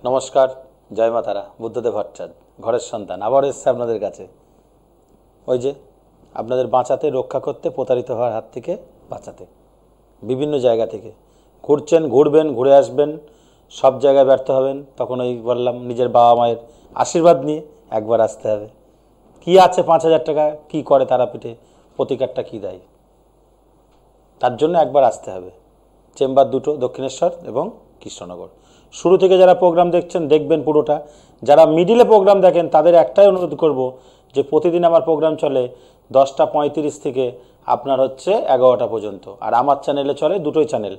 নমস্কার, জয় মা তারা। বুদ্ধদেব ভট্টাচার্য, ঘরের সন্তান, আবার এসছে আপনাদের কাছে। ওই যে আপনাদের বাঁচাতে, রক্ষা করতে, প্রতারিত হওয়ার হাত থেকে বাঁচাতে। বিভিন্ন জায়গা থেকে ঘুরছেন, ঘুরবেন, ঘুরে আসবেন, সব জায়গায় ব্যর্থ হবেন। তখন ওই বললাম, নিজের বাবা মায়ের আশীর্বাদ নিয়ে একবার আসতে হবে। কি আছে 5,000 টাকা, কি করে তারাপীঠে, প্রতিকারটা কি দেয়, তার জন্য একবার আসতে হবে। চেম্বার দুটো, দক্ষিণেশ্বর এবং কৃষ্ণনগর। শুরু থেকে যারা প্রোগ্রাম দেখছেন দেখবেন পুরোটা। যারা মিডিলে প্রোগ্রাম দেখেন তাদের একটাই অনুরোধ করব যে প্রতিদিন আমার প্রোগ্রাম চলে 10:35 থেকে আপনার হচ্ছে 11টা পর্যন্ত। আর আমার চ্যানেলে চলে দুটোই চ্যানেল,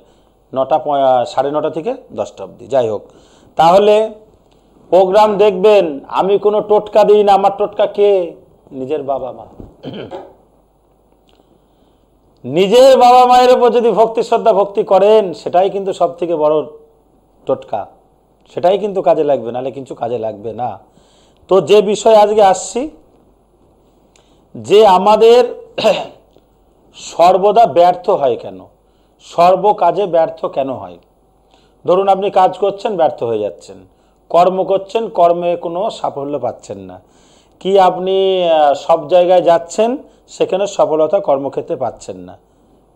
9:30 থেকে 10টা অবধি। যাই হোক, তাহলে প্রোগ্রাম দেখবেন। আমি কোনো টোটকা দিই না। আমার টোটকা কে? নিজের বাবা মা। নিজের বাবা মায়ের উপর যদি ভক্তি, শ্রদ্ধা, ভক্তি করেন, সেটাই কিন্তু সব থেকে বড় টোটকা। সেটাই কিন্তু কাজে লাগবে, নাহলে কিছু কাজে লাগবে না। তো যে বিষয়ে আজকে আসছি, যে আমাদের সর্বদা ব্যর্থ হয় কেন, সর্ব কাজে ব্যর্থ কেন হয়। ধরুন আপনি কাজ করছেন, ব্যর্থ হয়ে যাচ্ছেন। কর্ম করছেন, কর্মে কোনো সাফল্য পাচ্ছেন না। কি আপনি সব জায়গায় যাচ্ছেন, সেখানে সফলতা কর্মক্ষেত্রে পাচ্ছেন না।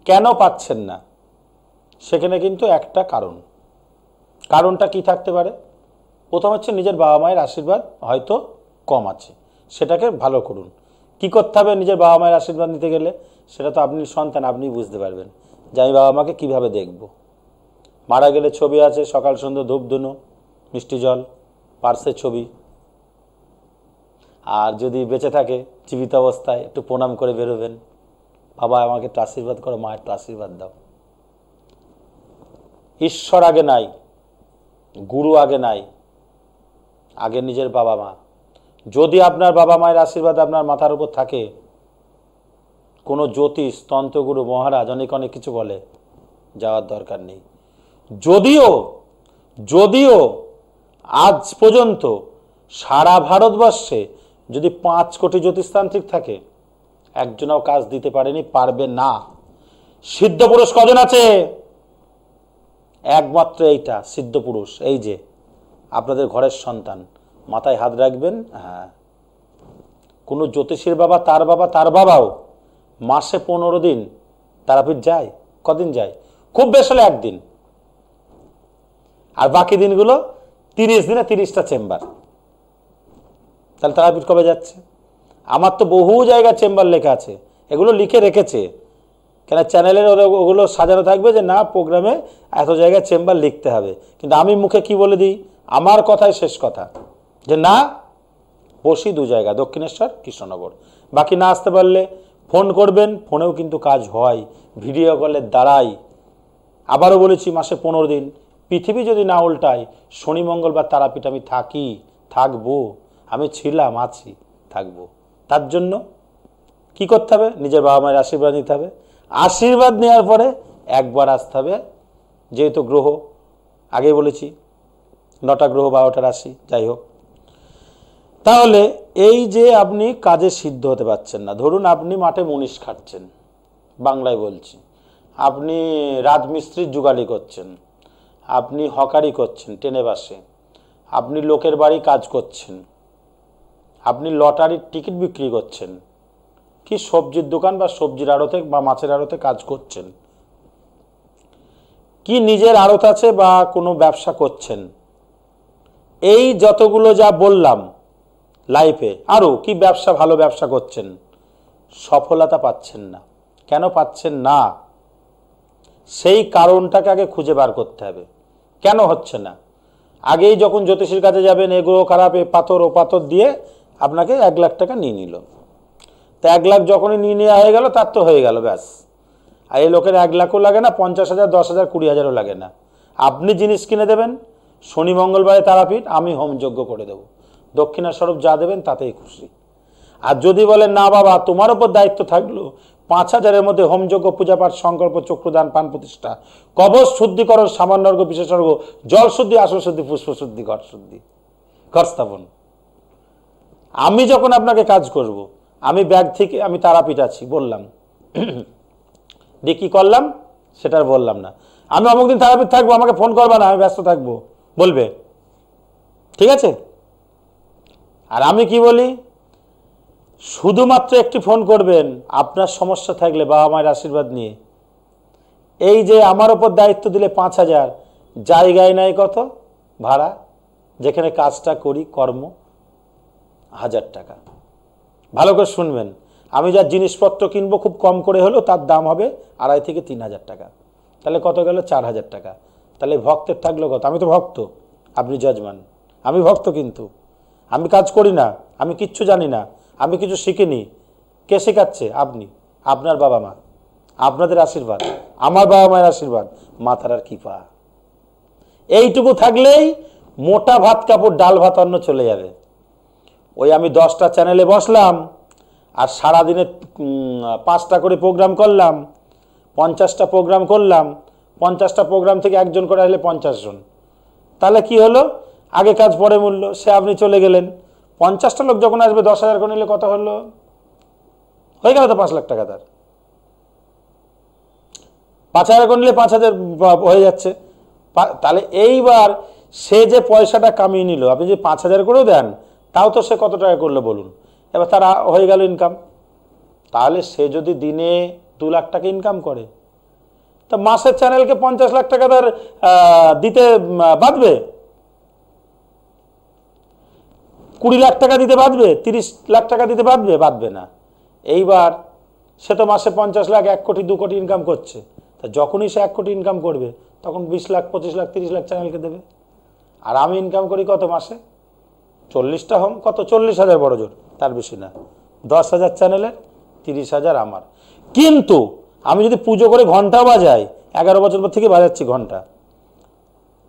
কেন পাচ্ছেন না? সেখানে কিন্তু একটা কারণটা কি থাকতে পারে? প্রথম হচ্ছে নিজের বাবা মায়ের আশীর্বাদ হয়তো কম আছে, সেটাকে ভালো করুন। কি করতে হবে নিজের বাবা মায়ের আশীর্বাদ নিতে গেলে? সেটা তো আপনি সন্তান, আপনি বুঝতে পারবেন যে আমি বাবা মাকে কীভাবে দেখব। মারা গেলে ছবি আছে, সকাল সন্ধ্যা ধূপ ধুনো, মিষ্টি জল, পার্সে ছবি। আর যদি বেঁচে থাকে, জীবিত অবস্থায় একটু প্রণাম করে বেরোবেন, বাবা আমাকে একটু আশীর্বাদ করো, মা একটু আশীর্বাদ দাও। ঈশ্বর আগে নাই, গুরু আগে নাই, আগে নিজের বাবা মা। যদি আপনার বাবা মায়ের আশীর্বাদ আপনার মাথার উপর থাকে, কোনো জ্যোতিষ, তন্ত্রগুরু, মহারাজ অনেক অনেক কিছু বলে, যাওয়ার দরকার নেই। যদিও আজ পর্যন্ত সারা ভারতবর্ষে যদি 5 কোটি জ্যোতিষতান্ত্রিক থাকে, একজনও কাজ দিতে পারেনি, পারবে না। সিদ্ধ পুরুষ কজন আছে? একমাত্র এইটা সিদ্ধ পুরুষ, এই যে আপনাদের ঘরের সন্তান। মাথায় হাত রাখবেন। হ্যাঁ, কোনো জ্যোতিষীর বাবা, তার বাবাও মাসে 15 দিন তারাপীঠ যায়। কদিন যায়? খুব বেশ হলে 1 দিন। আর বাকি দিনগুলো 30 দিনে 30টা চেম্বার। তাহলে তারাপীঠ কবে যাচ্ছে? আমার তো বহু জায়গায় চেম্বার লেখা আছে, এগুলো লিখে রেখেছে। কেন চ্যানেলের ওগুলো সাজানো থাকবে যে না, প্রোগ্রামে এত জায়গায় চেম্বার লিখতে হবে। কিন্তু আমি মুখে কি বলে দিই, আমার কথাই শেষ কথা, যে না, বসি 2 জায়গা, দক্ষিণেশ্বর, কৃষ্ণনগর। বাকি না আসতে পারলে ফোন করবেন, ফোনেও কিন্তু কাজ হয়, ভিডিও কলের দ্বারাই। আবারও বলেছি, মাসে 15 দিন। পৃথিবী যদি না উল্টায়, শনি মঙ্গলবার তারাপীঠ আমি থাকবো। আমি ছিলাম, আছি, থাকবো। তার জন্য কি করতে হবে? নিজের বাবা মায়ের আশীর্বাদ নিতে হবে। আশীর্বাদ নেওয়ার পরে একবার আসতে হবে। যেহেতু গ্রহ আগেই বলেছি, 9টা গ্রহ, 12টা রাশি, যাই হোক। তাহলে এই যে আপনি কাজে সিদ্ধ হতে পারছেন না, ধরুন আপনি মাঠে মুনিশ খাটছেন, বাংলায় বলছি, আপনি রাজমিস্ত্রির যুগালি করছেন, আপনি হকারি করছেন ট্রেনে বাসে, আপনি লোকের বাড়ি কাজ করছেন, আপনি লটারির টিকিট বিক্রি করছেন, কি সবজির দোকান বা সবজির আড়তে বা মাছের আড়তে কাজ করছেন, কি নিজের আড়ত আছে বা কোনো ব্যবসা করছেন, এই যতগুলো যা বললাম লাইফে, আরও কি ব্যবসা, ভালো ব্যবসা করছেন, সফলতা পাচ্ছেন না। কেন পাচ্ছেন না? সেই কারণটাকে আগে খুঁজে বার করতে হবে। কেন হচ্ছে না? আগেই যখন জ্যোতিষীর কাছে যাবেন, এ গ্রহ খারাপ, এ পাথর, ও পাথর দিয়ে আপনাকে 1 লাখ টাকা নিয়ে নিল। তা 1 লাখ যখনই নিয়ে নেওয়া হয়ে গেল, তার তো হয়ে গেল, ব্যাস। আর এই লোকের 1 লাখও লাগে না, 50,000, 10,000, 20,000ও লাগে না। আপনি জিনিস কিনে দেবেন, শনি মঙ্গলবারে তারাপীঠ, আমি হোমযজ্ঞ করে দেবো, দক্ষিণাস্বরূপ যা দেবেন তাতেই খুশি। আর যদি বলেন না বাবা, তোমার ওপর দায়িত্ব থাকলো 5,000-এর মধ্যে হোমযজ্ঞ, পূজাপাঠ, সংকল্প, চক্রদান, পান প্রতিষ্ঠা, কবচ শুদ্ধিকরণ, সামান্যর্ঘ, বিশেষর্ঘ, জল শুদ্ধি, আসন শুদ্ধি, পুষ্প শুদ্ধি, ঘর শুদ্ধি, ঘর স্থাপন। আমি যখন আপনাকে কাজ করব, আমি ব্যাগ থেকে আমি তারাপীঠ আছি বললাম, দিয়ে কি করলাম সেটা আর বললাম না। আমি অমুক দিন তারাপীঠ থাকবো, আমাকে ফোন করবে না, আমি ব্যস্ত থাকবো বলবে, ঠিক আছে? আর আমি কি বলি, শুধুমাত্র একটি ফোন করবেন আপনার সমস্যা থাকলে বাবা মায়ের আশীর্বাদ নিয়ে। এই যে আমার ওপর দায়িত্ব দিলে 5,000, জায়গায় নাই কত ভাড়া, যেখানে কাজটা করি কর্ম 1,000 টাকা। ভালো করে শুনবেন, আমি যা জিনিসপত্র কিনবো খুব কম করে হলেও তার দাম হবে 2,500 থেকে 3,000 টাকা। তাহলে কত গেল? 4,000 টাকা। তাহলে ভক্তের থাকলো কত? আমি তো ভক্ত, আপনি জজমান। আমি ভক্ত, কিন্তু আমি কাজ করি না, আমি কিচ্ছু জানি না, আমি কিছু শিখিনি। কে শেখাচ্ছে? আপনি, আপনার বাবা মা, আপনাদের আশীর্বাদ, আমার বাবা মায়ের আশীর্বাদ, মাথার কৃপা। এইটুকু থাকলেই মোটা ভাত কাপড়, ডাল ভাত অন্ন চলে যাবে। ওই আমি 10টা চ্যানেলে বসলাম আর সারাদিনে 5টা করে প্রোগ্রাম করলাম, 50টা প্রোগ্রাম করলাম, 50টা প্রোগ্রাম থেকে একজন করে আসলে 50 জন। তাহলে কি হলো? আগে কাজ পরে মূল্য। সে আপনি চলে গেলেন, 50টা লোক যখন আসবে 10,000 করে নিলে কত হলো? হয়ে গেল তো 5 লাখ টাকা তার। 5,000 করে নিলে 5,000 হয়ে যাচ্ছে। তাহলে এইবার সে যে পয়সাটা কামিয়ে নিল, আপনি যে 5,000 করেও দেন, তাও তো সে কত টাকা করলো বলুন? এবার তার হয়ে গেল ইনকাম। তাহলে সে যদি দিনে 2 লাখ টাকা ইনকাম করে, তা মাসের চ্যানেলকে 50 লাখ টাকা তার দিতে বাঁধবে? 20 লাখ টাকা দিতে বাঁধবে? 30 লাখ টাকা দিতে বাঁধবে? বাঁধবে না। এইবার সে তো মাসে 50 লাখ, 1 কোটি 2 কোটি ইনকাম করছে। তা যখনই সে 1 কোটি ইনকাম করবে, তখন 20 লাখ 25 লাখ 30 লাখ চ্যানেলকে দেবে। আর আমি ইনকাম করি কত মাসে? 40টা হোম, কত? 40,000 বড় জোর, তার বেশি না। 10,000 চ্যানেলে 30,000 আমার। কিন্তু আমি যদি পুজো করে ঘন্টা বাজাই, 11 বছর পর থেকে বাজাচ্ছি ঘন্টা,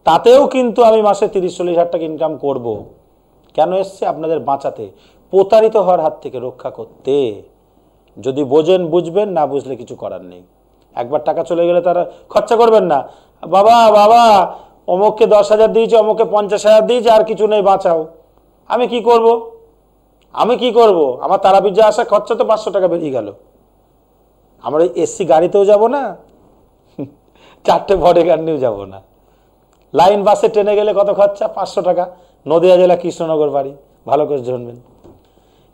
তাতেও কিন্তু আমি মাসে 30-40 হাজার টাকা ইনকাম করব। কেন এসছে? আপনাদের বাঁচাতে, প্রতারিত হওয়ার হাত থেকে রক্ষা করতে। যদি বোঝেন বুঝবেন, না বুঝলে কিছু করার নেই। একবার টাকা চলে গেলে তারা খরচা করবেন না। বাবা বাবা অমুককে 10,000 দিয়েছে, অমুককে 50,000 দিয়েছে, আর কিছু নেই, বাঁচাও। আমি কি করব? আমি কি করব? আমার তারাপীঠ যা আসা খরচা তো 500 টাকা বেরিয়ে গেল। আমার ওই এসি গাড়িতেও যাব না, 4টে বডি গার্ড নিয়েও যাব না। লাইন বাসে ট্রেনে গেলে কত খরচা? 500 টাকা। নদিয়া জেলা কৃষ্ণনগর বাড়ি, ভালো করে শুনবেন।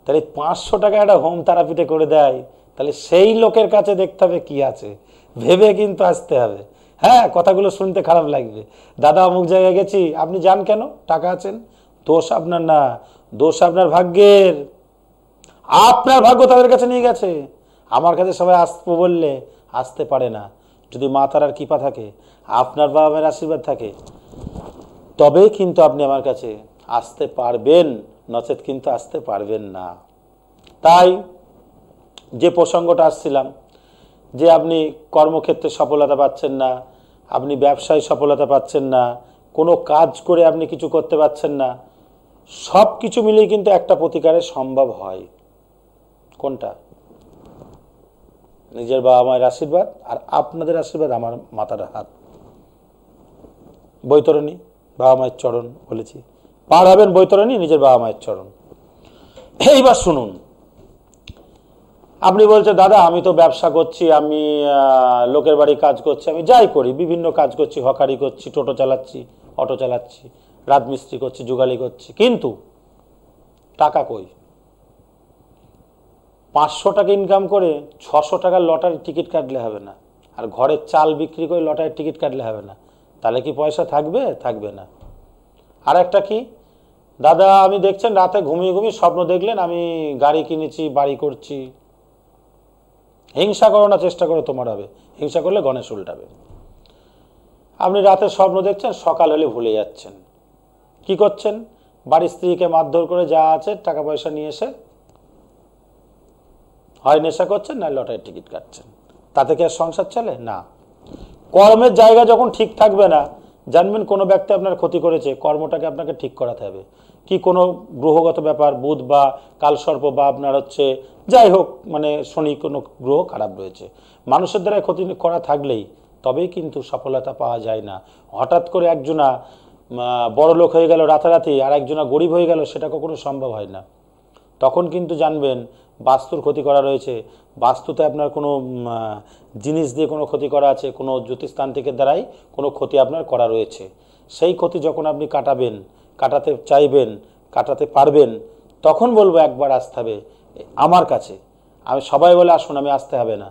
তাহলে 500 টাকা একটা হোম তারাপীঠে করে দেয়, তাহলে সেই লোকের কাছে দেখতে হবে কি আছে, ভেবে কিন্তু আসতে হবে। হ্যাঁ, কথাগুলো শুনতে খারাপ লাগবে, দাদা অমুক জায়গায় গেছি। আপনি যান কেন? টাকা আছেন। দোষ আপনার না, দোষ আপনার ভাগ্যের। আপনার ভাগ্য তাদের কাছে নিয়ে গেছে। আমার কাছে সবাই আসবো বললে আসতে পারে না। যদি মা তারার কৃপা থাকে, আপনার বাবা মায়ের আশীর্বাদ থাকে, তবেই কিন্তু আপনি আমার কাছে আসতে পারবেন, নচেত কিন্তু আসতে পারবেন না। তাই যে প্রসঙ্গটা আসছিলাম, যে আপনি কর্মক্ষেত্রে সফলতা পাচ্ছেন না, আপনি ব্যবসায় সফলতা পাচ্ছেন না, কোনো কাজ করে আপনি কিছু করতে পারছেন না, সব কিছু মিলেই কিন্তু একটা প্রতিকারে সম্ভব হয়। কোনটা? নিজের বাবা মায়ের আশীর্বাদ আর আপনাদের আশীর্বাদ, আমার মাথার হাত। বৈতরণী, বাবা মায়ের চরণ বলেছি, পার হবেন বৈতরণী, নিজের বাবা মায়ের চরণ। এইবার শুনুন, আপনি বলছেন দাদা আমি তো ব্যবসা করছি, আমি লোকের বাড়ি কাজ করছি, আমি যাই করি, বিভিন্ন কাজ করছি, হকারি করছি, টোটো চালাচ্ছি, অটো চালাচ্ছি, রাজমিস্ত্রি করছি, যুগালি করছি, কিন্তু টাকা কই? 500 টাকা ইনকাম করে 600 টাকার লটারির টিকিট কাটলে হবে না, আর ঘরের চাল বিক্রি করে লটারির টিকিট কাটলে হবে না। তাহলে কি পয়সা থাকবে? থাকবে না। আর একটা কি, দাদা আমি দেখছেন রাতে ঘুমিয়ে ঘুমিয়ে স্বপ্ন দেখলেন আমি গাড়ি কিনেছি, বাড়ি করছি। হিংসা করো না, চেষ্টা করো তোমার হবে। হিংসা করলে গণেশ উল্টাবে। আপনি রাতে স্বপ্ন দেখছেন, সকাল হলে ভুলে যাচ্ছেন। কি করছেন? বাড়ির স্ত্রীকে মারধর করে যা আছে টাকা পয়সা নিয়ে এসে হয় নেশা করছেন, না লটারির টিকিট কাটছেন। তাতে কি আর সংসার চলে? না। কর্মের জায়গা যখন ঠিক থাকবে না, জানবেন কোনো ব্যক্তি আপনার ক্ষতি করেছে, কর্মটাকে আপনাকে ঠিক করাতে হবে। কি কোনো গ্রহগত ব্যাপার, বুধ বা কালসর্প বা আপনার হচ্ছে যাই হোক, মানে শনি কোনো গ্রহ খারাপ রয়েছে, মানুষের দ্বারা ক্ষতি করা থাকলেই তবেই কিন্তু সফলতা পাওয়া যায় না। হঠাৎ করে একজনা বড় লোক হয়ে গেল রাতারাতি, আর একজনা গরিব হয়ে গেল, সেটা কখনো সম্ভব হয় না। তখন কিন্তু জানবেন বাস্তুর ক্ষতি করা রয়েছে, বাস্তুতে আপনার কোনো জিনিস দিয়ে কোনো ক্ষতি করা আছে, কোনো জ্যোতিষতান্ত্রিকের দ্বারাই কোনো ক্ষতি আপনার করা রয়েছে। সেই ক্ষতি যখন আপনি কাটাবেন, কাটাতে চাইবেন, কাটাতে পারবেন, তখন বলবো একবার আসতে হবে আমার কাছে। আমি সবাই বলে আসুন, আমি আসতে হবে না।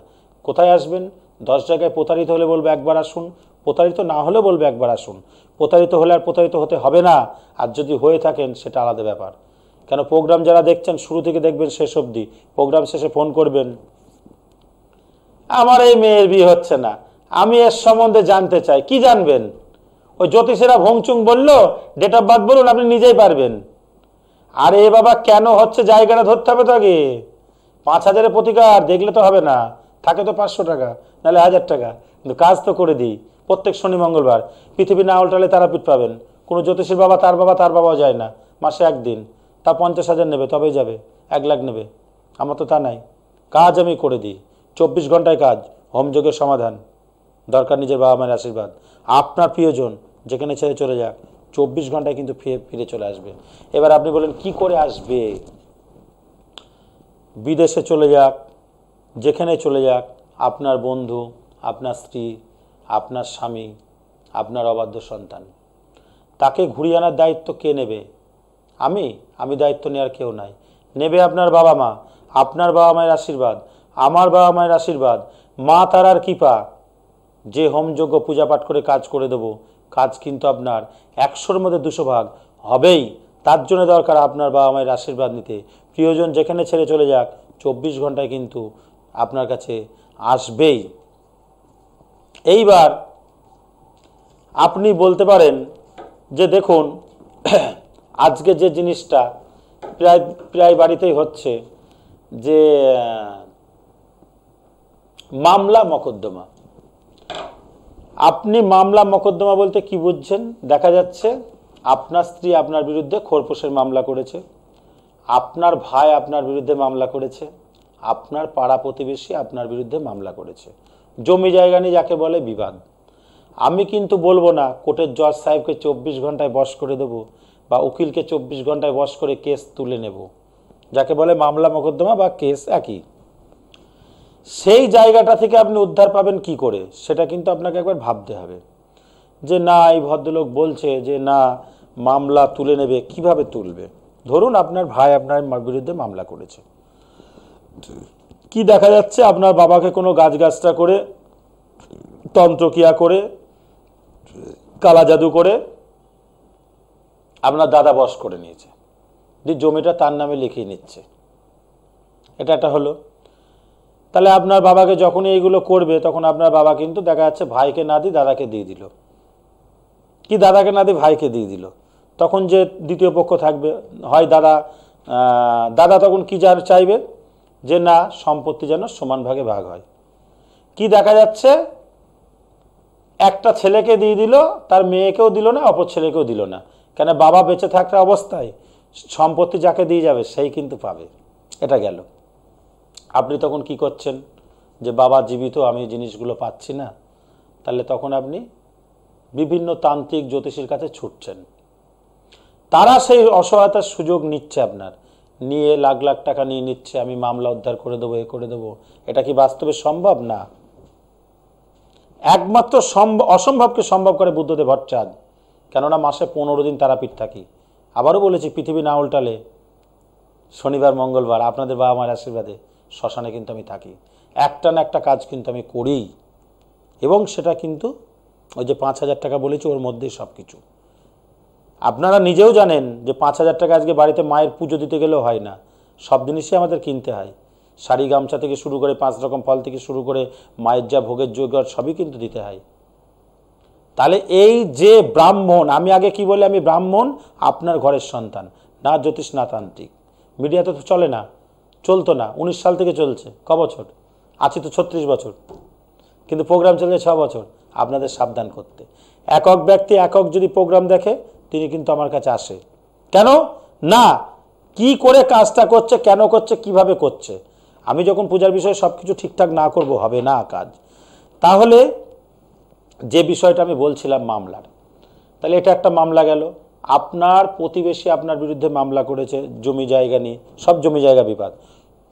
কোথায় আসবেন? 10 জায়গায় প্রতারিত হলে বলবো একবার আসুন, প্রতারিত না হলে বলবো একবার আসুন। প্রতারিত হলে আর প্রতারিত হতে হবে না, আর যদি হয়ে থাকেন সেটা আলাদা ব্যাপার। কেন প্রোগ্রাম যারা দেখছেন শুরু থেকে দেখবেন শেষ অবধি, প্রোগ্রাম শেষে ফোন করবেন, আমার এই মেয়ের বিয়ে হচ্ছে না, আমি এর সম্বন্ধে জানতে চাই। কি জানবেন? ওই জ্যোতিষেরা ভংচুং বললো, ডেট অফ বার্থ বলুন, আপনি নিজেই পারবেন। আরে বাবা কেন হচ্ছে জায়গাটা ধরতে হবে তো আগে। 5,000-এর প্রতিকার দেখলে তো হবে না, থাকে তো 500 টাকা, নাহলে 1000 টাকা, কিন্তু কাজ তো করে দিই। প্রত্যেক শনি মঙ্গলবার পৃথিবী না উল্টালে তারাপীঠ পাবেন। কোনো জ্যোতিষীর বাবা তার বাবাও যায় না, মাসে একদিন, তা 50,000 নেবে, তবেই যাবে। 1 লাখ নেবে, আমার তো তা নাই। কাজ আমি করে দিই, 24 ঘন্টায় কাজ, হোমযোগের সমাধান। দরকার নিজের বাবা মায়ের আশীর্বাদ। আপনার প্রিয়জন যেখানে ছেড়ে চলে যাক, 24 ঘন্টায় কিন্তু ফিরে চলে আসবে। এবার আপনি বলেন কি করে আসবে? বিদেশে চলে যাক, যেখানে চলে যাক, আপনার বন্ধু, আপনার স্ত্রী, আপনার স্বামী, আপনার অবাধ্য সন্তান, তাকে ঘুরিয়ে আনার দায়িত্ব কে নেবে? আমি দায়িত্ব নেওয়ার কেউ নাই। নেবে আপনার বাবা মা, আপনার বাবা মায়ের আশীর্বাদ, আমার বাবা মায়ের আশীর্বাদ, মা তারার কৃপা। যে হোমযজ্ঞ পূজা পাঠ করে কাজ করে দেবো, কাজ কিন্তু আপনার 100-র মধ্যে 200 ভাগ হবেই। তার জন্য দরকার আপনার বাবা মায়ের আশীর্বাদ নিতে। প্রিয়জন যেখানে ছেড়ে চলে যাক, 24 ঘন্টায় কিন্তু আপনার কাছে আসবেই। এইবার আপনি বলতে পারেন যে দেখুন, আজকে যে জিনিসটা প্রায় বাড়িতেই হচ্ছে, যে মামলা মকদ্দমা। আপনি মামলা মকদ্দমা বলতে কি বুঝছেন? দেখা যাচ্ছে আপনার স্ত্রী আপনার বিরুদ্ধে খোরপোশের মামলা করেছে, আপনার ভাই আপনার বিরুদ্ধে মামলা করেছে, আপনার পাড়া প্রতিবেশী আপনার বিরুদ্ধে মামলা করেছে। জমি জায়গা নিয়ে যাকে বলে বিবাদ। আমি কিন্তু বলবো না কোর্টের জজ সাহেবকে 24 ঘন্টায় বশ করে দেবো, বা উকিলকে 24 ঘন্টায় বশ করে কেস তুলে নেব, যাকে বলে মামলা মকদ্দমা বা কেস একই। সেই জায়গাটা থেকে আপনি উদ্ধার পাবেন কি করে, সেটা কিন্তু আপনাকে একবার ভাবতে হবে। যে না, এই ভদ্রলোক বলছে যে না মামলা তুলে নেবে, কিভাবে তুলবে? ধরুন আপনার ভাই আপনার বিরুদ্ধে মামলা করেছে, কি দেখা যাচ্ছে আপনার বাবাকে কোনো গাছটা করে, তন্ত্রক্রিয়া করে, কালা জাদু করে আপনার দাদা বশ করে নিয়েছে, যে জমিটা তার নামে লিখিয়ে নিচ্ছে। এটা একটা হলো। তাহলে আপনার বাবাকে যখনই এইগুলো করবে, তখন আপনার বাবা কিন্তু দেখা যাচ্ছে ভাইকে না দিয়ে দাদাকে দিয়ে দিল, কি দাদাকে না দিয়ে ভাইকে দিয়ে দিল। তখন যে দ্বিতীয় পক্ষ থাকবে, হয় দাদা তখন কি চাইবে, যে না সম্পত্তি যেন সমান ভাগে ভাগ হয়। কি দেখা যাচ্ছে, একটা ছেলেকে দিয়ে দিল, তার মেয়েকেও দিল না, অপর ছেলেকেও দিল না। কেন? বাবা বেঁচে থাকা অবস্থায় সম্পত্তি যাকে দিয়ে যাবে সেই কিন্তু পাবে। এটা গেল। আপনি তখন কি করছেন, যে বাবা জীবিত, আমি জিনিসগুলো পাচ্ছি না। তাহলে তখন আপনি বিভিন্ন তান্ত্রিক জ্যোতিষীর কাছে ছুটছেন। তারা সেই অসহায়তার সুযোগ নিচ্ছে, আপনার নিয়ে লাখ লাখ টাকা নিয়ে নিচ্ছে, আমি মামলা উদ্ধার করে দেবো, এ করে দেবো। এটা কি বাস্তবে সম্ভব? না। একমাত্র অসম্ভবকে সম্ভব করে বুদ্ধদেব ভট্টাচার্য। কেননা মাসে 15 দিন তারাপীঠ থাকি। আবারও বলেছি, পৃথিবী না উল্টালে শনিবার মঙ্গলবার আপনাদের বাবা মায়ের আশীর্বাদে শ্মশানে কিন্তু আমি থাকি। একটা না একটা কাজ কিন্তু আমি করি, এবং সেটা কিন্তু ওই যে 5,000 টাকা বলেছি, ওর মধ্যেই সব কিছু। আপনারা নিজেও জানেন যে 5,000 টাকা আজকে বাড়িতে মায়ের পুজো দিতে গেলেও হয় না, সব জিনিসই আমাদের কিনতে হয়। শাড়ি গামছা থেকে শুরু করে 5 রকম ফল থেকে শুরু করে মায়ের যা ভোগের জোগাড় সবই কিন্তু দিতে হয়। তাহলে এই যে ব্রাহ্মণ, আমি আগে কি বলি, আমি ব্রাহ্মণ, আপনার ঘরের সন্তান, না জ্যোতিষ না তান্ত্রিক। মিডিয়াতে তো চলে না, চলতো না, 19 সাল থেকে চলছে। ক বছর আছি তো? 36 বছর। কিন্তু প্রোগ্রাম চলছে 6 বছর। আপনাদের সাবধান করতে, একক ব্যক্তি একক যদি প্রোগ্রাম দেখে, তিনি কিন্তু আমার কাছে আসে। কেন না? কি করে কাজটা করছে, কেন করছে, কিভাবে করছে। আমি যখন পূজার বিষয়ে সব কিছু ঠিকঠাক না করব, হবে না কাজ। তাহলে যে বিষয়টা আমি বলছিলাম মামলার, তাহলে এটা একটা মামলা গেল। আপনার প্রতিবেশী আপনার বিরুদ্ধে মামলা করেছে জমি জায়গা নিয়ে, সব জমি জায়গা বিবাদ।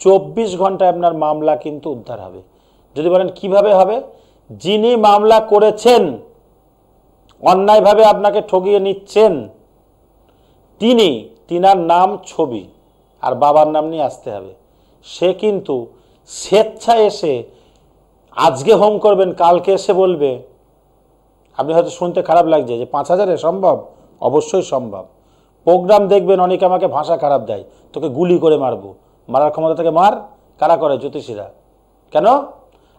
24 ঘন্টায় আপনার মামলা কিন্তু উদ্ধার হবে। যদি বলেন কিভাবে হবে, যিনি মামলা করেছেন, অন্যায়ভাবে আপনাকে ঠকিয়ে নিচ্ছেন, তিনার নাম ছবি আর বাবার নাম নিয়ে আসতে হবে। সে কিন্তু স্বেচ্ছায় এসে আজকে হোম করবেন, কালকে এসে বলবে, আপনি হয়তো শুনতে খারাপ লাগছে যে 5,000-এ সম্ভব? অবশ্যই সম্ভব। প্রোগ্রাম দেখবেন অনেকে আমাকে ভাষা খারাপ দেয়, তোকে গুলি করে মারবো। মারার ক্ষমতা থেকে মার। কারা করে? জ্যোতিষীরা। কেন?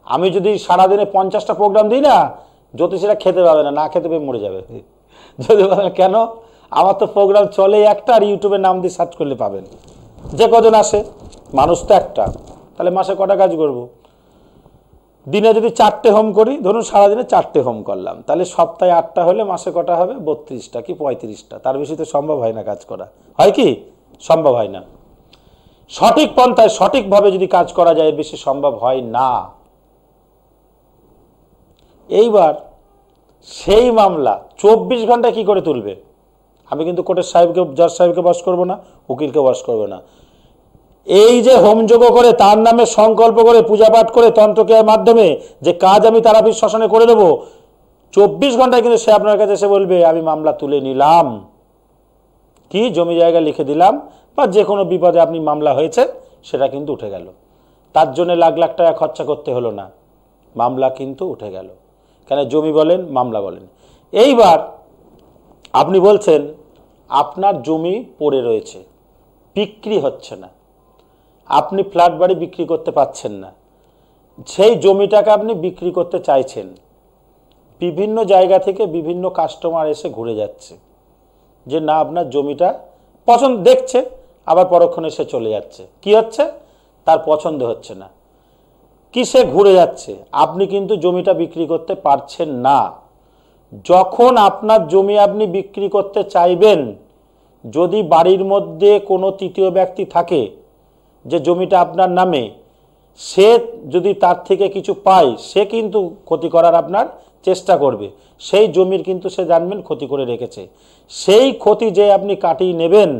আমি যদি সারাদিনে 50টা প্রোগ্রাম দিই না, জ্যোতিষীরা খেতে পাবে না, না খেতে পেয়ে মরে যাবে। যদি বলেন কেন? আমার তো প্রোগ্রাম চলে একটা, আর ইউটিউবে নাম দিয়ে সার্চ করলে পাবেন। যে কজন আসে, মানুষ তো একটা, তাহলে মাসে কটা কাজ করব? দিনে যদি 4টে হোম করি, ধরুন সারাদিনে 4টে হোম করলাম, তাহলে সপ্তাহে 8টা হলে মাসে কটা হবে? 32টা কি 35টা। তার বেশি তো সম্ভব হয় না কাজ করা। হয় কি? সম্ভব হয় না। সঠিক পন্থায় সঠিকভাবে যদি কাজ করা যায়, বেশি সম্ভব হয় না। এইবার সেই মামলা 24 ঘন্টায় কি করে তুলবে? আমি কিন্তু কোর্টের সাহেবকে, জজ সাহেবকে বস করবো না, উকিলকে বস করবো না। এই যে হোমযজ্ঞ করে, তার নামে সংকল্প করে, পূজা পাঠ করে, তন্ত্রক্রিয়ার মাধ্যমে যে কাজ আমি তারাপীঠ শ্মশানে করে দেবো, 24 ঘন্টায় কিন্তু সে আপনার কাছে এসে বলবে আমি মামলা তুলে নিলাম, কি জমি জায়গা লিখে দিলাম, বা যে কোনো বিপদে আপনি মামলা হয়েছে সেটা কিন্তু উঠে গেল। তার জন্য লাখ লাখ টাকা খরচা করতে হলো না, মামলা কিন্তু উঠে গেল। কেন? জমি বলেন, মামলা বলেন। এইবার আপনি বলছেন আপনার জমি পড়ে রয়েছে, বিক্রি হচ্ছে না, আপনি ফ্ল্যাট বাড়ি বিক্রি করতে পারছেন না, সেই জমিটাকে আপনি বিক্রি করতে চাইছেন। বিভিন্ন জায়গা থেকে বিভিন্ন কাস্টমার এসে ঘুরে যাচ্ছে যে না আপনার জমিটা পছন্দ, দেখছে, আবার পরক্ষণে সে চলে যাচ্ছে। কি হচ্ছে? তার পছন্দ হচ্ছে না, কি সে ঘুরে যাচ্ছে। আপনি কিন্তু জমিটা বিক্রি করতে পারছেন না। যখন আপনার জমি আপনি বিক্রি করতে চাইবেন, যদি বাড়ির মধ্যে কোনো তৃতীয় ব্যক্তি থাকে যে জমিটা আপনার নামে, সে যদি তার থেকে কিছু পায়, সে কিন্তু ক্ষতি করার আপনার চেষ্টা করবে। সেই জমির কিন্তু সে জানবেন ক্ষতি করে রেখেছে, সেই ক্ষতি যে আপনি কাটিয়ে নেবেন।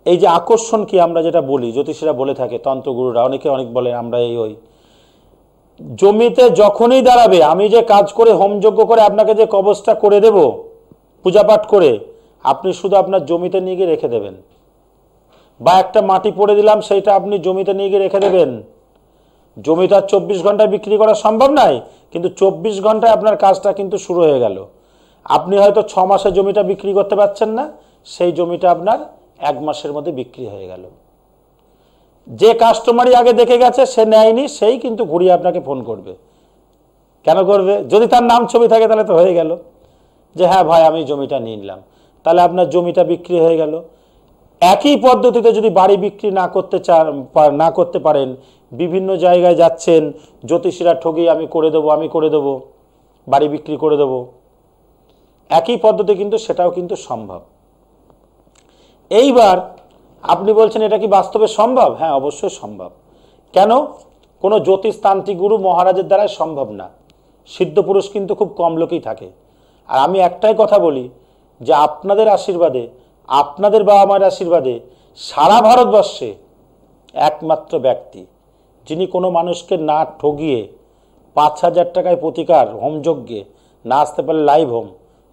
এই যে আকর্ষণ কি আমরা যেটা বলি, জ্যোতিষীরা বলে থাকে, তন্ত্রগুরুরা অনেকে অনেক বলে আমরা এই ওই, জমিতে যখনই দাঁড়াবে, আমি যে কাজ করে হোমযজ্ঞ করে আপনাকে যে কবচটা করে দেব পূজাপাঠ করে, আপনি শুধু আপনার জমিতে নিয়ে গিয়ে রেখে দেবেন, বা একটা মাটি পড়ে দিলাম সেইটা আপনি জমিতে নিয়ে গিয়ে রেখে দেবেন। জমিটা 24 ঘন্টায় বিক্রি করা সম্ভব নয়, কিন্তু 24 ঘন্টায় আপনার কাজটা কিন্তু শুরু হয়ে গেল। আপনি হয়তো 6 মাসে জমিটা বিক্রি করতে পারছেন না, সেই জমিটা আপনার 1 মাসের মধ্যে বিক্রি হয়ে গেল। যে কাস্টমারই আগে দেখে গেছে, সে নেয়নি, সেই কিন্তু ঘুরিয়ে আপনাকে ফোন করবে। কেন করবে? যদি তার নাম ছবি থাকে তাহলে তো হয়ে গেল যে হ্যাঁ ভাই আমি জমিটা নিয়ে নিলাম, তাহলে আপনার জমিটা বিক্রি হয়ে গেল। একই পদ্ধতিতে যদি বাড়ি বিক্রি না করতে পারেন, বিভিন্ন জায়গায় যাচ্ছেন, জ্যোতিষীরা ঠগিয়ে আমি করে দেবো, বাড়ি বিক্রি করে দেবো, একই পদ্ধতি কিন্তু সেটাও কিন্তু সম্ভব। এইবার আপনি বলছেন এটা কি বাস্তবে সম্ভব? হ্যাঁ, অবশ্যই সম্ভব। কেন? কোনো জ্যোতিষতান্ত্রিক গুরু মহারাজের দ্বারাই সম্ভব না। সিদ্ধ পুরুষ কিন্তু খুব কম লোকই থাকে। আর আমি একটাই কথা বলি যে আপনাদের আশীর্বাদে, আপনাদের বাবা মায়ের আশীর্বাদে সারা ভারতবর্ষে একমাত্র ব্যক্তি যিনি কোনো মানুষকে না ঠগিয়ে 5,000 টাকায় প্রতিকার হোমযজ্ঞে, না আসতে পারলে লাইভ হোম,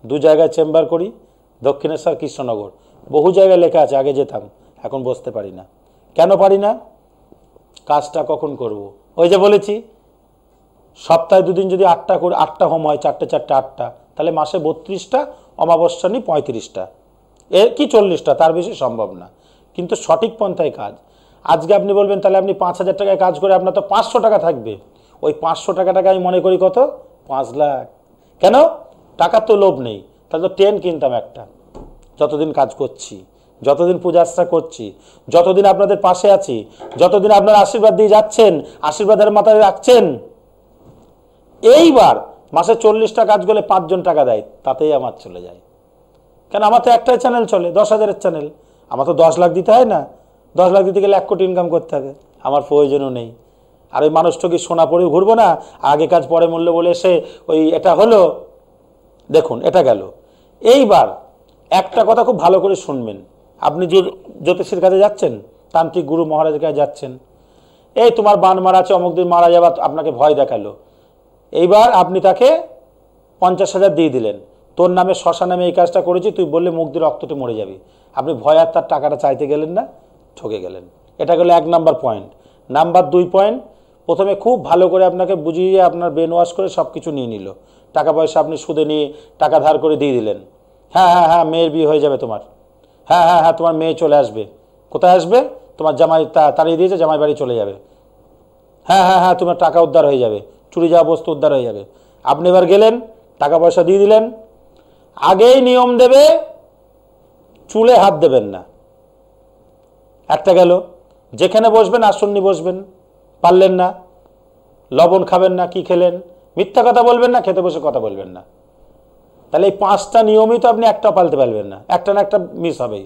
2 জায়গায় চেম্বার করি, দক্ষিণেশ্বর, কৃষ্ণনগর, বহু জায়গায় লেখা আছে। আগে যেতাম, এখন বসতে পারি না। কেন পারি না? কাজটা কখন করব? ওই যে বলেছি, সপ্তাহে 2 দিন যদি 8টা হোম হয়, 4টে 4টে 8টা, তাহলে মাসে 32টা, অমাবস্যা নিয়ে 35টা, এর কি 40টা, তার বেশি সম্ভব না। কিন্তু সঠিক পন্থায় কাজ। আজকে আপনি বলবেন তাহলে আপনি 5,000 টাকায় কাজ করে আপনার তো 500 টাকা থাকবে। ওই 500 টাকাটাকে আমি মনে করি কত? 5 লাখ। কেন? টাকার তো লোভ নেই, তাহলে তো ট্রেন কিনতাম একটা। যতদিন কাজ করছি, যতদিন পূজার্চনা করছি, যতদিন আপনাদের পাশে আছি, যতদিন আপনার আশীর্বাদ দিয়ে যাচ্ছেন, আশীর্বাদের মাথায় রাখছেন, এইবার মাসে 40টা কাজ করলে 5 জন টাকা দেয়, তাতেই আমার চলে যায়। কেন? আমার তো একটাই চ্যানেল চলে, 10,000-এর চ্যানেল। আমার তো 10 লাখ দিতে হয় না। 10 লাখ দিতে গেলে 1 কোটি ইনকাম করতে হবে, আমার প্রয়োজনও নেই। আর ওই মানুষটাকে সোনা পরেও ঘুরবো না, আগে কাজ পরে মূল্য বলে এসে ওই এটা হলো, দেখুন এটা গেল। এইবার একটা কথা খুব ভালো করে শুনবেন। আপনি যে জ্যোতিষীর কাছে যাচ্ছেন, তান্ত্রিক গুরু মহারাজের কাছে যাচ্ছেন, এই তোমার বান মারা আছে, অমুক দিন মারা যাবে, আপনাকে ভয় দেখালো। এইবার আপনি তাকে 50,000 দিয়ে দিলেন, তোর নামে শ্মশান নামে এই কাজটা করেছি, তুই বললে মুখ দিয়ে রক্তটি মরে যাবি। আপনি ভয় আর তার টাকাটা চাইতে গেলেন না, ঠকে গেলেন। এটা গেল 1 নাম্বার পয়েন্ট। নাম্বার 2 পয়েন্ট, প্রথমে খুব ভালো করে আপনাকে বুঝিয়ে আপনার ব্রেন ওয়াশ করে সব কিছু নিয়ে নিল। টাকা পয়সা আপনি সুদে নিয়ে টাকা ধার করে দিয়ে দিলেন। হ্যাঁ হ্যাঁ হ্যাঁ, মেয়ের বিয়ে হয়ে যাবে তোমার। হ্যাঁ হ্যাঁ হ্যাঁ, তোমার মেয়ে চলে আসবে। কোথায় আসবে? তোমার জামাই তাড়িয়ে দিয়েছে, জামাই বাড়ি চলে যাবে। হ্যাঁ হ্যাঁ হ্যাঁ, তোমার টাকা উদ্ধার হয়ে যাবে, চুরি যাওয়া বস্তু উদ্ধার হয়ে যাবে। আপনি এবার গেলেন, টাকা পয়সা দিয়ে দিলেন। আগেই নিয়ম দেবে, চুলে হাত দেবেন না। একটা গেল, যেখানে বসবেন আসন নিয়ে বসবেন, পারলেন না। লবণ খাবেন না, কি খেলেন? মিথ্যা কথা বলবেন না, খেতে বসে কথা বলবেন না। তাহলে এই 5টা নিয়মই তো আপনি একটাও পালতে পারবেন না, একটা না একটা মিস হবেই।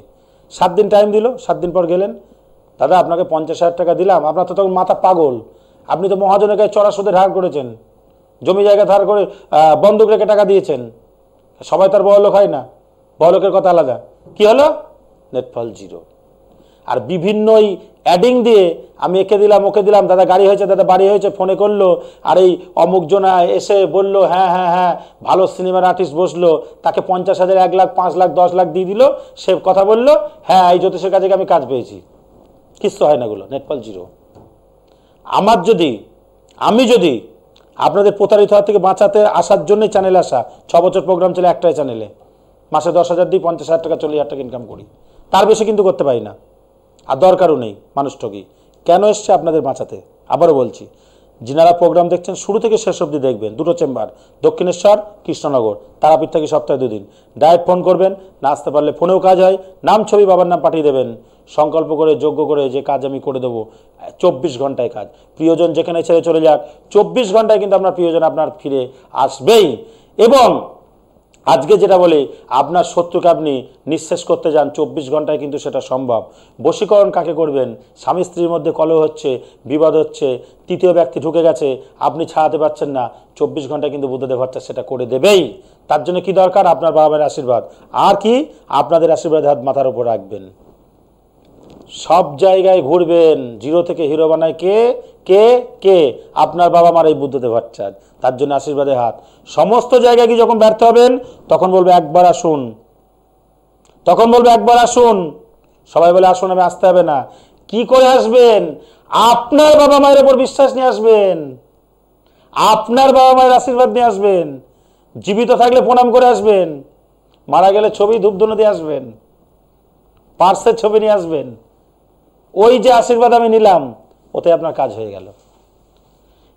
7 দিন টাইম দিল, 7 দিন পর গেলেন, দাদা আপনাকে 50,000 টাকা দিলাম। আপনার তো তখন মাথা পাগল, আপনি তো মহাজনের কাছে চড়া সুদে ধার করেছেন, জমি জায়গা ধার করে বন্দুক রেখে টাকা দিয়েছেন। সবাই তার বড় লোক হয় না, বড় লোকের কথা আলাদা। কি হলো? নেটফল 0। আর বিভিন্ন এই অ্যাডিং দিয়ে আমি একে দিলাম ওকে দিলাম, দাদা গাড়ি হয়েছে, দাদা বাড়ি হয়েছে, ফোনে করলো। আর এই অমুক জনা এসে বললো হ্যাঁ হ্যাঁ হ্যাঁ, ভালো সিনেমার আর্টিস্ট বসলো, তাকে 50,000, 1 লাখ, 5 লাখ, 10 লাখ দিয়ে দিল। সে কথা বললো হ্যাঁ এই জ্যোতিষের কাছে আমি কাজ পেয়েছি। কিছু হয় না, গুলো নেটফল 0। আমি যদি আপনাদের প্রতারিত হওয়ার থেকে বাঁচাতে আসার জন্যই চ্যানেলে আসা, 6 বছর প্রোগ্রাম চলে একটাই চ্যানেলে, মাসে 10,000 দিই, 50,000 টাকা, 40,000 টাকা ইনকাম করি, তার বেশি কিন্তু করতে পারি না। আর দরকারও নেই মানুষ ঠকি। কেন এসছে? আপনাদের বাঁচাতে। আবারও বলছি, যিনারা প্রোগ্রাম দেখছেন শুরু থেকে শেষ অবধি দেখবেন। 2টো চেম্বার, দক্ষিণেশ্বর, কৃষ্ণনগর, তারাপীঠ থেকে সপ্তাহে 2 দিন। ডাইরেক্ট ফোন করবেন, না আসতে পারলে ফোনেও কাজ হয়। নাম, ছবি, বাবার নাম পাঠিয়ে দেবেন। সংকল্প করে, যোগ্য করে যে কাজ আমি করে দেবো, 24 ঘন্টায় কাজ। প্রিয়জন যেখানে ছেড়ে চলে যাক, 24 ঘন্টায় কিন্তু আপনার প্রিয়জন আপনার ফিরে আসবেই। এবং আজকে যেটা বলি, আপনার শত্রুকে আপনি নিঃশেষ করতে যান, 24 ঘন্টায় কিন্তু সেটা সম্ভব। বশীকরণ কাকে করবেন? স্বামী স্ত্রীর মধ্যে কলহ হচ্ছে, বিবাদ হচ্ছে, তৃতীয় ব্যক্তি ঢুকে গেছে, আপনি ছাড়াতে পারছেন না, 24 ঘন্টায় কিন্তু বুদ্ধদেব ভট্টাচার্য সেটা করে দেবেই। তার জন্য কি দরকার? আপনার বাবা মায়ের আশীর্বাদ। আর কি? আপনাদের আশীর্বাদ হাত মাথার উপর রাখবেন। সব জায়গায় ঘুরবেন, 0 থেকে হিরো বানায় কে কে কে? আপনার বাবা মার এই বুদ্ধদেব ভট্টাচার্য। তার জন্য আশীর্বাদে হাত। সমস্ত জায়গায় কি যখন ব্যর্থ হবেন তখন বলবে একবার আসুন, তখন বলবে একবার আসুন। সবাই বলে আসুন, আমি আসতে হবে না। কি করে আসবেন? আপনার বাবা মায়ের উপর বিশ্বাস নিয়ে আসবেন, আপনার বাবা মায়ের আশীর্বাদ নিয়ে আসবেন। জীবিত থাকলে প্রণাম করে আসবেন, মারা গেলে ছবি ধূপধুনো দিয়ে আসবেন, পার্সের ছবি নিয়ে আসবেন। ওই যে আশীর্বাদ আমি নিলাম, ওতে আপনার কাজ হয়ে গেল,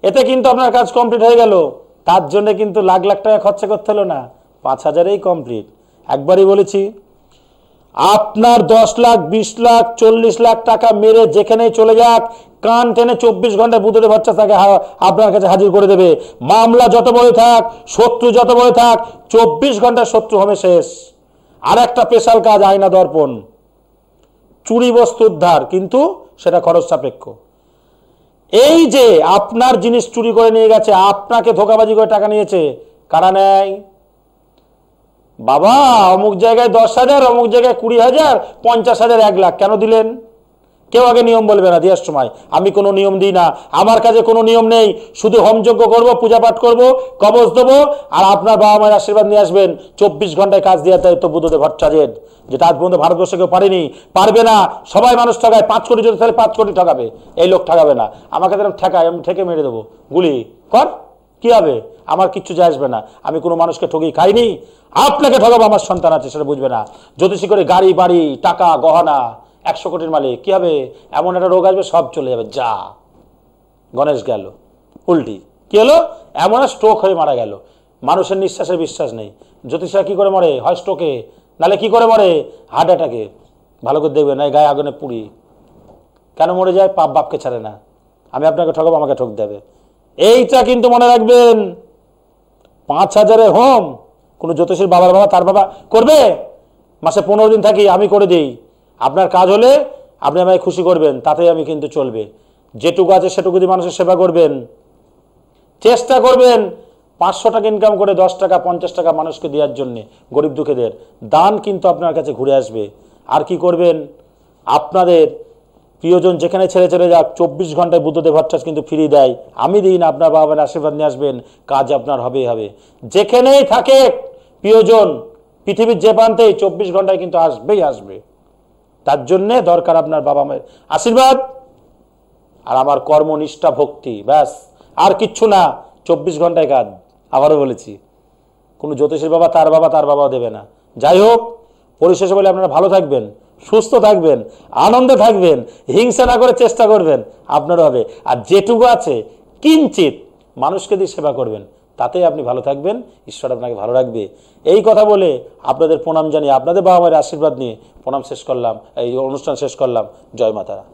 এতে কিন্তু আপনার কাজ কমপ্লিট হয়ে গেল। তার জন্য কিন্তু লাখ লাখ টাকা খরচা করতে হলো না, 5,000-এই কমপ্লিট। একবারই বলেছি, আপনার 10 লাখ, 20 লাখ, 40 লাখ টাকা মেরে যেখানেই চলে যাক, কান টেনে 24 ঘন্টায় বুদ্ধদেব ভট্টাচার্য তাকে আপনার কাছে হাজির করে দেবে। মামলা যত বড় থাক, শত্রু যত বড় থাক, 24 ঘন্টায় শত্রু হবে শেষ। আর একটা স্পেশাল কাজ, আয়না দর্পণ, চুরি বস্তু উদ্ধার, কিন্তু সেটা খরচ সাপেক্ষ। এই যে আপনার জিনিস চুরি করে নিয়ে গেছে, আপনাকে ধোকাবাজি করে টাকা নিয়েছে, কারা নেয়? বাবা অমুক জায়গায় 10,000, অমুক জায়গায় 20,000, 50,000, 1 লাখ কেন দিলেন? কেউ আগে নিয়ম বলবে না দেওয়ার সময়। আমি কোনো নিয়ম দিই না, আমার কাছে কোনো নিয়ম নেই। শুধু হোমযজ্ঞ করবো, পূজা পাঠ করবো, কবচ দেবো, আর আপনার বাবা মায়ের আশীর্বাদ নিয়ে আসবেন। 24 ঘন্টায় কাজ দেওয়ার দায়িত্ব বুদ্ধদেব ভট্টাচার্যের, যেটা আজ পর্যন্ত ভারতবর্ষে কেউ পারেনি, পারবে না। সবাই মানুষ ঠকায়, 5 কোটি যদি তাহলে 5 কোটি ঠকাবে, এই লোক ঠকাবে না। আমাকে যেরকম ঠেকায়, আমি ঠেকে মেরে দেবো, গুলি কর, কি হবে? আমার কিচ্ছু যায় আসবে না। আমি কোনো মানুষকে ঠকি খাইনি। আপনাকে ঠকাবো, আমার সন্তান আছে, সেটা বুঝবে না। জ্যোতিষী করে গাড়ি বাড়ি টাকা গহনা 100 কোটির মালিক, কি হবে? এমন একটা রোগ আসবে, সব চলে যাবে। যা গণেশ গেল উল্টি, কি হলো? এমন স্ট্রোক হয়ে মারা গেল। মানুষের নিঃশ্বাসের বিশ্বাস নেই। জ্যোতিষীরা কি করে মরে? হয় স্ট্রোকে, নালে কি করে মরে? হার্ট অ্যাটাকে। ভালো করে দেখবেন, এই গায়ে আগুনে পুড়ি। কেন মরে যায়? পাপ বাপকে ছাড়ে না। আমি আপনাকে ঠকাবো, আমাকে ঠক দেবে। এইটা কিন্তু মনে রাখবেন। 5,000-এ হোম কোনো জ্যোতিষীর বাবার বাবা তার বাবা করবে? মাসে 15 দিন থাকি, আমি করে দিই। আপনার কাজ হলে আপনি আমায় খুশি করবেন, তাতেই আমি কিন্তু চলবে। যেটুকু আছে সেটুকু দিয়ে মানুষের সেবা করবেন, চেষ্টা করবেন 500 টাকা ইনকাম করে 10 টাকা 50 টাকা মানুষকে দেওয়ার জন্যে, গরিব দুঃখীদের দান কিন্তু আপনার কাছে ঘুরে আসবে। আর কি করবেন? আপনাদের প্রিয়জন যেখানে ছেড়ে চলে যাক, 24 ঘন্টায় বুদ্ধদেব ভট্টাচার্য কিন্তু ফিরিয়ে দেয়। আমি দিই না, আপনার বাবার আশীর্বাদ নিয়ে আসবেন, কাজ আপনার হবেই হবে। যেখানেই থাকে প্রিয়জন পৃথিবীর যে প্রান্তেই 24 ঘন্টায় কিন্তু আসবেই আসবে। তার জন্যে দরকার আপনার বাবা মায়ের আশীর্বাদ আর আমার কর্মনিষ্ঠা ভক্তি, ব্যাস আর কিচ্ছু না। 24 ঘন্টায় কাজ। আবারও বলেছি, কোনো জ্যোতিষীর বাবা তার বাবাও দেবে না। যাই হোক, পরিশেষে বলে আপনারা ভালো থাকবেন, সুস্থ থাকবেন, আনন্দে থাকবেন, হিংসা না করে চেষ্টা করবেন, আপনারও হবে। আর যেটুকু আছে কিঞ্চিত মানুষকে দিয়ে সেবা করবেন, তাতেই আপনি ভালো থাকবেন, ঈশ্বর আপনাকে ভালো রাখবে। এই কথা বলে আপনাদের প্রণাম জানিয়ে, আপনাদের বাবা মায়ের আশীর্বাদ নিয়ে প্রণাম শেষ করলাম, এই অনুষ্ঠান শেষ করলাম। জয় মাতারা।